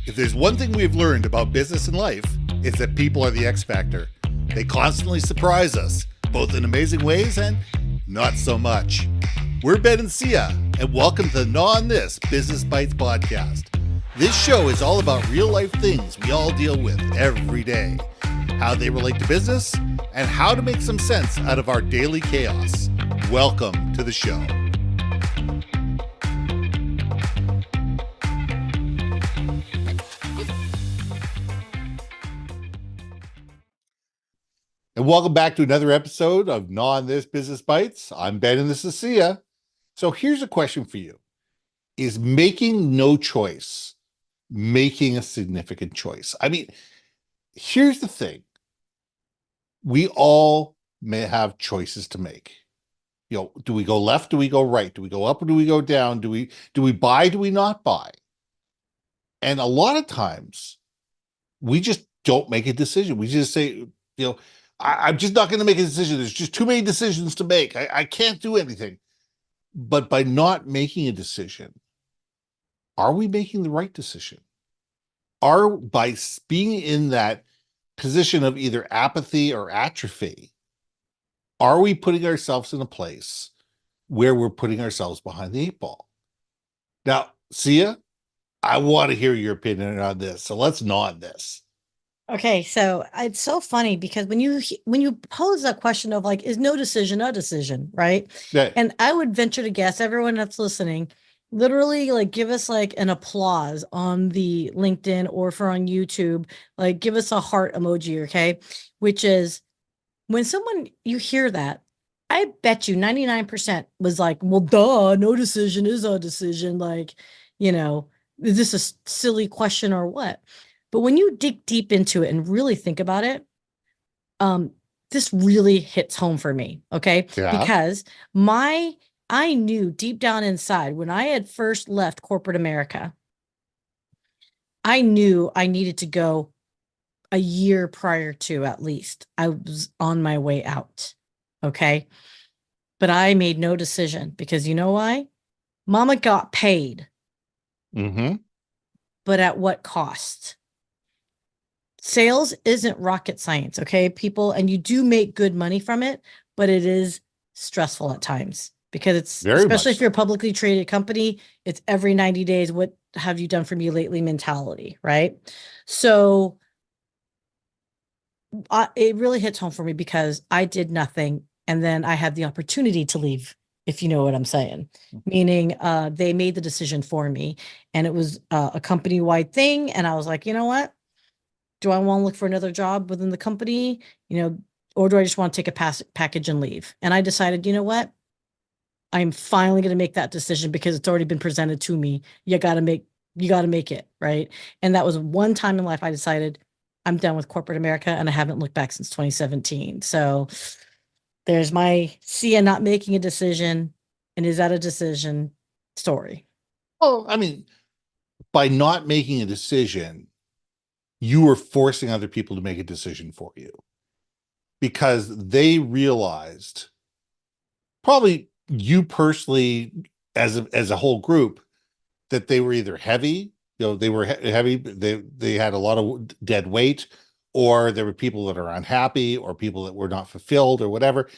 If there's one thing we've learned about business and life, it's that people are the X factor. They constantly surprise us, both in amazing ways and not so much. We're Ben and Syya, and welcome to the Gnaw on This Business Bites podcast. This show is all about real life things we all deal with every day, how they relate to business, and how to make some sense out of our daily chaos. Welcome to the show. And welcome back to another episode of Gnaw on This Business Bites. I'm Ben and this is Syya. So here's a question for you. Is making no choice making a significant choice? I mean, here's the thing. We all may have choices to make. You know, do we go left? Do we go right? Do we go up or do we go down? Do we buy? Do we not buy? And a lot of times we just don't make a decision. We just say, you know, I'm just not going to make a decision. There's just too many decisions to make. I can't do anything. But by not making a decision, are we making the right decision? By being in that position of either apathy or atrophy, are we putting ourselves in a place where we're putting ourselves behind the eight ball? Now, Syya, I want to hear your opinion on this. So let's gnaw on this. Okay, so it's so funny because when you pose that question of like, is no decision a decision, right? Yeah. And I would venture to guess everyone that's listening, literally like give us like an applause on the LinkedIn or for on YouTube, like give us a heart emoji, okay? Which is when you hear that, I bet you 99% was like, well, duh, no decision is a decision. Like, is this a silly question or what? But when you dig deep into it and really think about it, this really hits home for me, okay? Yeah. Because I knew deep down inside when I had first left corporate America, I knew I needed to go a year prior to at least. I was on my way out, okay? But I made no decision because you know why? Mama got paid. Mm-hmm. But at what cost? Sales isn't rocket science, okay, people, and you do make good money from it, but it is stressful at times because it's Very especially much if you're a publicly traded company, it's every 90 days, what have you done for me lately mentality, right? So it really hits home for me because I did nothing and then I had the opportunity to leave, if you know what I'm saying, meaning they made the decision for me and it was a company-wide thing. And I was like, you know what? Do I want to look for another job within the company, or do I just want to take a package and leave? And I decided, you know what? I'm finally going to make that decision because it's already been presented to me. You got to make it, right? And that was one time in life I decided I'm done with corporate America and I haven't looked back since 2017. So there's my Syya not making a decision. And is that a decision story? Well, I mean, by not making a decision, you were forcing other people to make a decision for you because they realized, probably you personally as a whole group, that they were either heavy, they were heavy, they had a lot of dead weight, or there were people that are unhappy or people that were not fulfilled or whatever.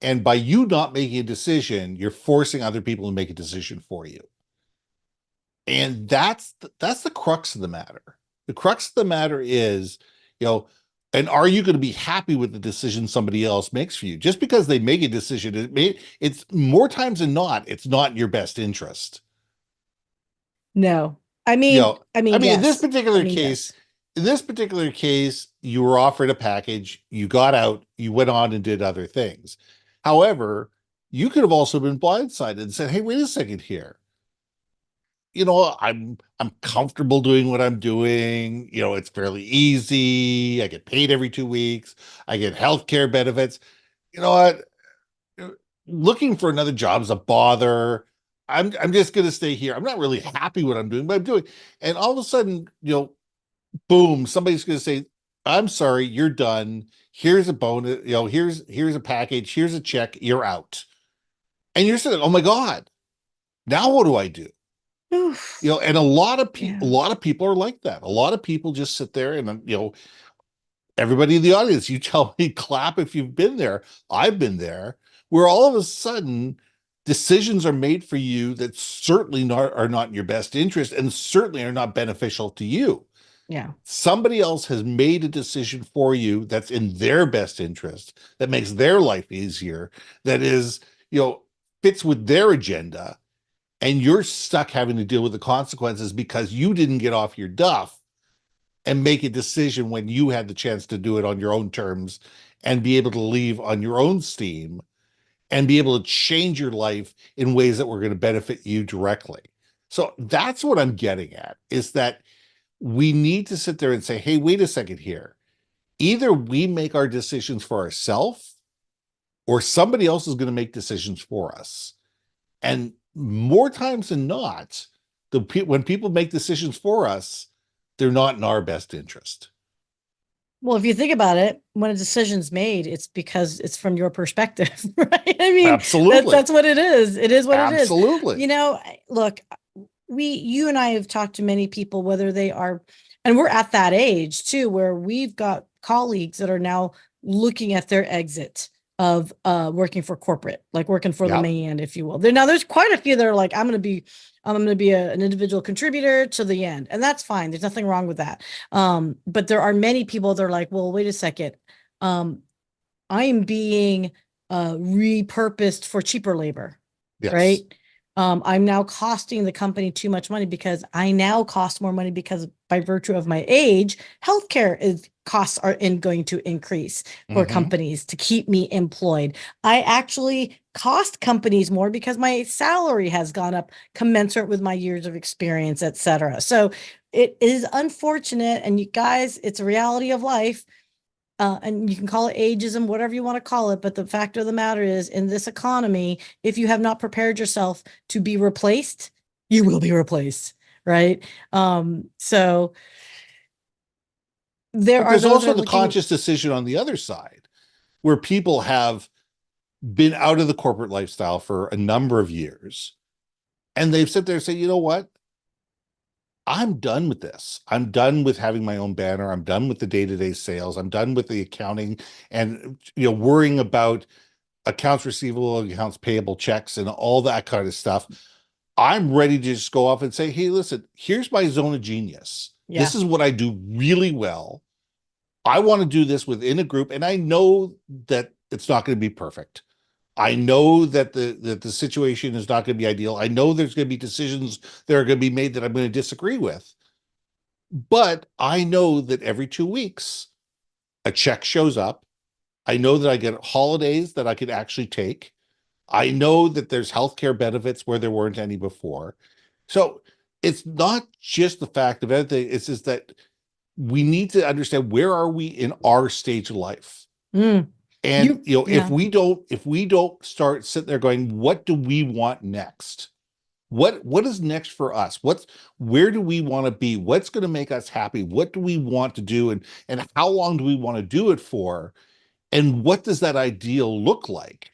And by you not making a decision, you're forcing other people to make a decision for you. And that's the crux of the matter. The crux of the matter is, and are you going to be happy with the decision somebody else makes for you? Just because they make a decision, it's more times than not, it's not in your best interest. No, I mean, yes. In this particular case, you were offered a package, you got out, you went on and did other things. However, you could have also been blindsided and said, hey, wait a second here. I'm comfortable doing what I'm doing. It's fairly easy. I get paid every 2 weeks. I get healthcare benefits. You know what? Looking for another job is a bother. I'm just going to stay here. I'm not really happy what I'm doing, but I'm doing. And all of a sudden, boom, somebody's going to say, I'm sorry, you're done. Here's a bonus. Here's a package. Here's a check. You're out. And you're saying, oh my God, now what do I do? Oof. And a Yeah. lot of people are like that. A lot of people just sit there and, everybody in the audience, you tell me, clap if you've been there. I've been there, where all of a sudden decisions are made for you that certainly are not in your best interest and certainly are not beneficial to you. Yeah. Somebody else has made a decision for you that's in their best interest, that makes their life easier, that is, fits with their agenda, and you're stuck having to deal with the consequences because you didn't get off your duff and make a decision when you had the chance to do it on your own terms and be able to leave on your own steam and be able to change your life in ways that were going to benefit you directly. So that's what I'm getting at, is that we need to sit there and say, hey, wait a second here. Either we make our decisions for ourselves or somebody else is going to make decisions for us. And more times than not, when people make decisions for us, they're not in our best interest. Well, if you think about it, when a decision's made, it's because it's from your perspective, right? I mean, Absolutely. that's what it is. It is what it is. Absolutely. Look, you and I have talked to many people, whether they are, and we're at that age too, where we've got colleagues that are now looking at their exit of working for corporate, like working for the Yep. man, if you will. There's quite a few that are like, I'm going to be an individual contributor to the end, and that's fine. There's nothing wrong with that. But there are many people that are like, well, wait a second. I am being repurposed for cheaper labor, Yes. right? I'm now costing the company too much money because I now cost more money because by virtue of my age, healthcare costs are going to increase for companies to keep me employed. I actually cost companies more because my salary has gone up commensurate with my years of experience, et cetera. So it is unfortunate. And you guys, it's a reality of life. And you can call it ageism, whatever you want to call it. But the fact of the matter is, in this economy, if you have not prepared yourself to be replaced, you will be replaced, right? So there But are there's those that also are the looking. conscious decision on the other side, where people have been out of the corporate lifestyle for a number of years, and they've sit there and say, you know what? I'm done with this. I'm done with having my own banner. I'm done with the day-to-day sales. I'm done with the accounting and worrying about accounts receivable, accounts payable, checks, and all that kind of stuff. I'm ready to just go off and say, hey, listen, here's my zone of genius. Yeah. This is what I do really well. I want to do this within a group, and I know that it's not going to be perfect. I know that the situation is not going to be ideal. I know there's going to be decisions that are going to be made that I'm going to disagree with. But I know that every 2 weeks, a check shows up. I know that I get holidays that I could actually take. I know that there's healthcare benefits where there weren't any before. So it's not just the fact of anything. It's just that we need to understand, where are we in our stage of life? Mm. And Yeah. if we don't start sitting there going, what do we want next? What is next for us? Where do we want to be? What's going to make us happy? What do we want to do? And how long do we want to do it for? And what does that ideal look like?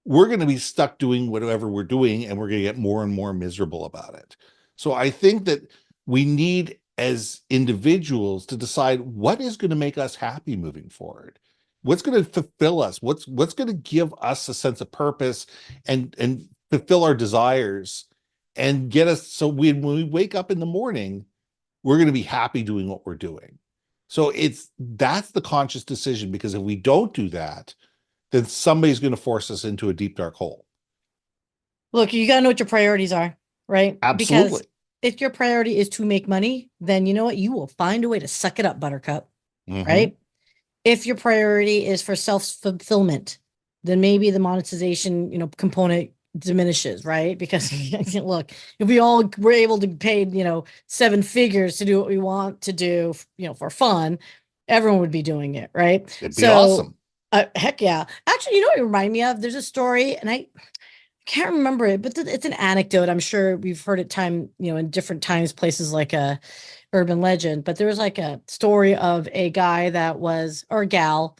We're going to be stuck doing whatever we're doing, and we're going to get more and more miserable about it. So I think that we need, as individuals, to decide what is going to make us happy moving forward. What's going to fulfill us? What's going to give us a sense of purpose and fulfill our desires and get us, so when we wake up in the morning, we're going to be happy doing what we're doing. So that's the conscious decision, because if we don't do that, then somebody's going to force us into a deep, dark hole. Look, you got to know what your priorities are, right? Because Absolutely. if your priority is to make money, then you know what? You will find a way to suck it up, buttercup, right? If your priority is for self-fulfillment, then maybe the monetization, component diminishes, right? Because look, if we all were able to pay, 7 figures to do what we want to do, for fun, everyone would be doing it, right? It'd be So, awesome. heck yeah. Actually, you know what it reminded me of? There's a story, and I can't remember it, but it's an anecdote. I'm sure we've heard it in different times, places like a urban legend, but there was like a story of a guy or a gal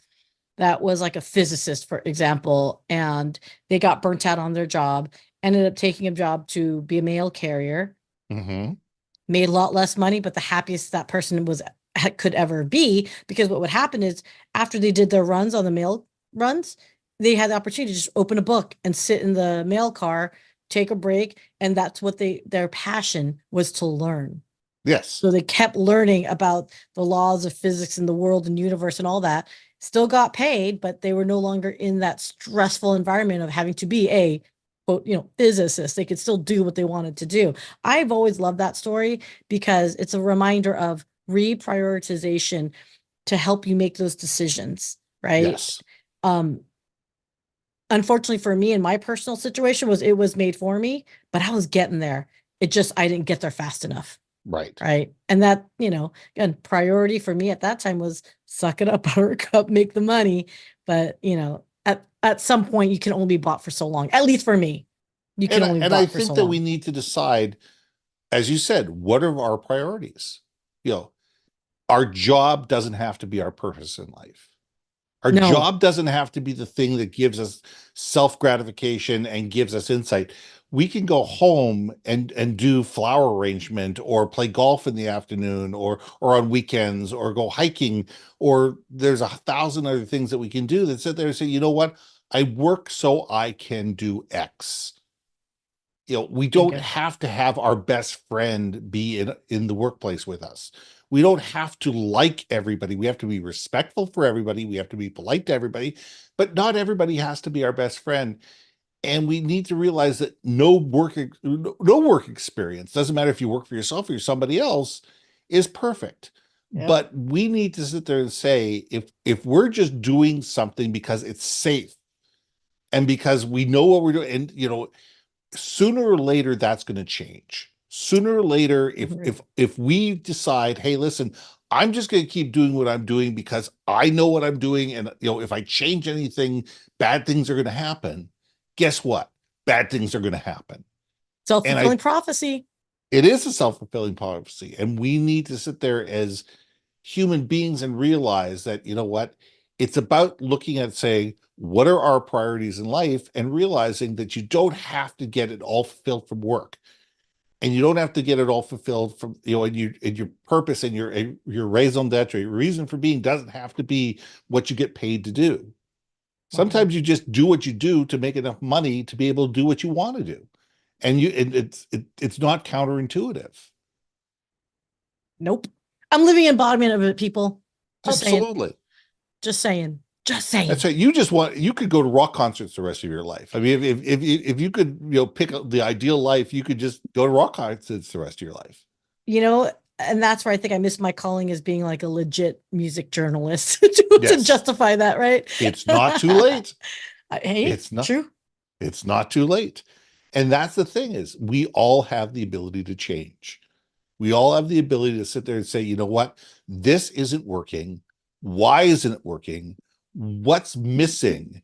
that was like a physicist, for example, and they got burnt out on their job, ended up taking a job to be a mail carrier, Mm-hmm. made a lot less money, but the happiest that person could ever be, because what would happen is after they did their runs on the mail runs, they had the opportunity to just open a book and sit in the mail car, take a break, and that's what their passion was, to learn. Yes. So they kept learning about the laws of physics and the world and universe and all that. Still got paid, but they were no longer in that stressful environment of having to be a quote, physicist. They could still do what they wanted to do. I've always loved that story because it's a reminder of reprioritization to help you make those decisions, right? Yes. Unfortunately for me, in my personal situation, it was made for me, but I was getting there. I didn't get there fast enough. Right. Right. And that, again, priority for me at that time was suck it up, buttercup, make the money. But, at some point you can only be bought for so long, at least for me. You can only be bought for so long. I think that we need to decide, as you said, what are our priorities? Our job doesn't have to be our purpose in life. Our job doesn't have to be the thing that gives us self-gratification and gives us insight. We can go home and do flower arrangement or play golf in the afternoon or on weekends or go hiking, or there's 1,000 other things that we can do that sit there and say, you know what? I work so I can do X. We don't have to have our best friend be in the workplace with us. We don't have to like everybody. We have to be respectful for everybody. We have to be polite to everybody, but not everybody has to be our best friend. And we need to realize that no work experience, doesn't matter if you work for yourself or you're somebody else, is perfect. Yep. But we need to sit there and say, if we're just doing something because it's safe and because we know what we're doing, and sooner or later that's going to change. Sooner or later, if we decide, hey, listen, I'm just going to keep doing what I'm doing because I know what I'm doing, and if I change anything, bad things are going to happen. Guess what? Bad things are going to happen. Self-fulfilling prophecy. It is a self-fulfilling prophecy, and we need to sit there as human beings and realize that, it's about looking at saying, what are our priorities in life, and realizing that you don't have to get it all fulfilled from work. And you don't have to get it all fulfilled from, and your purpose and your raison d'etre, your reason for being doesn't have to be what you get paid to do. Sometimes you just do what you do to make enough money to be able to do what you want to do. And it's not counterintuitive. Nope. I'm living embodiment of it, people. Absolutely. Just saying. That's right. You could go to rock concerts the rest of your life. I mean, if you could, pick up the ideal life, you could just go to rock concerts the rest of your life. And that's where I think I missed my calling as being like a legit music journalist to justify that, right? It's not too late. Hey, it's not true. It's not too late. And that's the thing, is we all have the ability to change. We all have the ability to sit there and say, you know what, this isn't working. Why isn't it working? What's missing?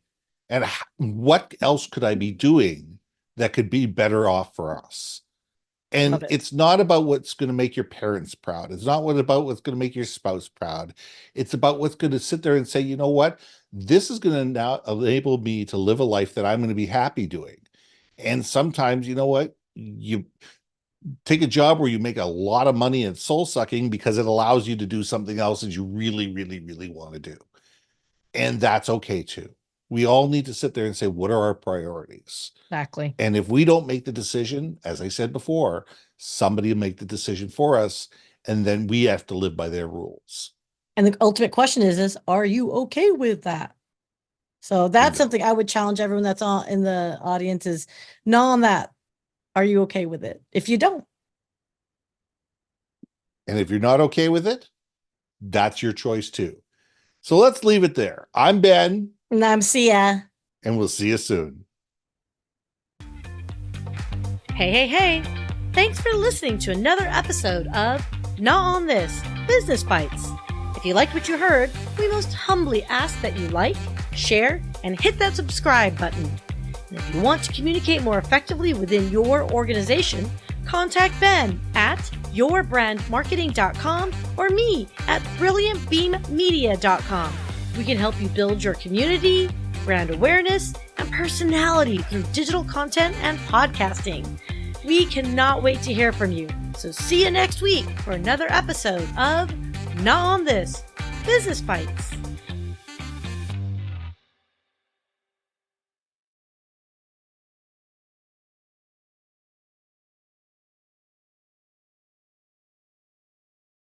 And what else could I be doing that could be better off for us? And it's not about what's going to make your parents proud. It's not about what's going to make your spouse proud. It's about what's going to sit there and say, you know what, this is going to now enable me to live a life that I'm going to be happy doing. And sometimes, you know what, you take a job where you make a lot of money and soul sucking because it allows you to do something else that you really, really, really want to do. And that's okay too. We all need to sit there and say, what are our priorities? Exactly. And if we don't make the decision, as I said before, somebody will make the decision for us, and then we have to live by their rules. And the ultimate question is are you okay with that? So that's something I would challenge everyone that's in the audience is on that. Are you okay with it? If you don't. And if you're not okay with it, that's your choice too. So let's leave it there. I'm Ben. And I'm Syya. And we'll see you soon. Hey. Thanks for listening to another episode of Gnaw on This, Business Bites. If you liked what you heard, we most humbly ask that you like, share, and hit that subscribe button. And if you want to communicate more effectively within your organization, contact Ben at yourbrandmarketing.com or me at brilliantbeammedia.com. We can help you build your community, brand awareness, and personality through digital content and podcasting. We cannot wait to hear from you. So see you next week for another episode of Gnaw on This Business Bites.